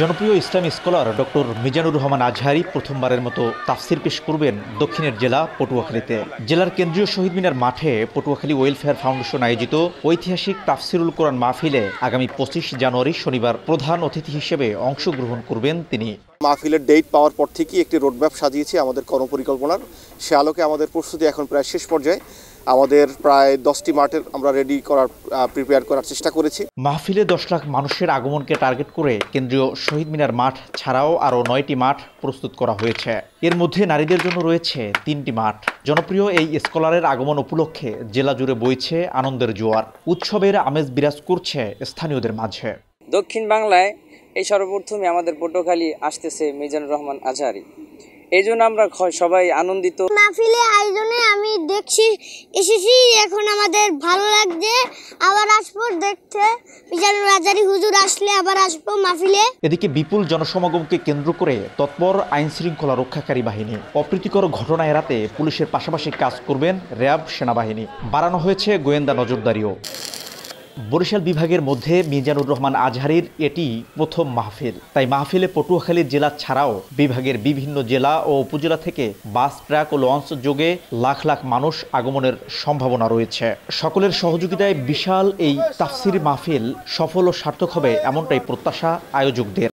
জনপ্রিয় ইসলামী scholar doctor Mizanur Rahman Azhari প্রথমবারের মতো তাফসির পেশ করবেন দক্ষিণের জেলা পটুয়াখালীতে। জেলার কেন্দ্রীয় শহীদ মিনার মাঠে পটুয়াখালী ওয়েলফেয়ার ফাউন্ডেশন আয়োজিত ঐতিহাসিক তাফসিরুল কোরআন মাহফিলে আগামী 25 জানুয়ারি শনিবার প্রধান অতিথি হিসেবে অংশগ্রহণ করবেন তিনি। মাহফিলের ডেট পাওয়ার পর থেকেই একটি রোডম্যাপ সাজিয়েছি আমাদের কর্মপরিকল্পনার। সে আলোকে আমাদের প্রস্তুতি এখন প্রায় শেষ পর্যায়ে। আমাদের প্রায় 10টি মাঠের আমরা প্রিপেয়ার করার চেষ্টা করেছি। মাহফিলে 10 লাখ মানুষের আগমনকে টার্গেট করে কেন্দ্রীয় শহীদ মিনার মাঠ ছাড়াও আরও 9টি মাঠ প্রস্তুত করা হয়েছে। এর মধ্যে নারীদের জন্য রয়েছে 3টি মাঠ। জনপ্রিয় এই স্কলারের আগমন উপলক্ষে জেলা জুড়ে বইছে আনন্দের জোয়ার। উৎসবের আমেজ বিরাজ করছে স্থানীয়দের মাঝে। দক্ষিণ বাংলায় এই সর্বপ্রথমে আমাদের পটুয়াখালী আসতেছে মিজানুর রহমান আজহারি, এই জন্য আমরা সবাই আনন্দিত। মাহফিলে আয়োজনে আমি এসেছি, এখন আমাদের ভালো লাগছে। আবার আসবো দেখতে, মিজানুর আজহারি হুজুর আসলে আবার আসবো মাহফিলে। এদিকে বিপুল জনসমাগমকে কেন্দ্র করে তৎপর আইন শৃঙ্খলা রক্ষাকারী বাহিনী। অপ্রীতিকর ঘটনা এড়াতে পুলিশের পাশাপাশি কাজ করবেন র্যাব সেনাবাহিনী। বাড়ানো হয়েছে গোয়েন্দা নজরদারিও। বরিশাল বিভাগের মধ্যে মিজানুর রহমান আজহারির এটি প্রথম মাহফিল। তাই মাহফিলে পটুয়াখালী জেলা ছাড়াও বিভাগের বিভিন্ন জেলা ও উপজেলা থেকে বাস, ট্রাক ও লঞ্চ যোগে লাখ লাখ মানুষ আগমনের সম্ভাবনা রয়েছে। সকলের সহযোগিতায় বিশাল এই তাফসির মাহফিল সফল ও সার্থক হবে এমনটাই প্রত্যাশা আয়োজকদের।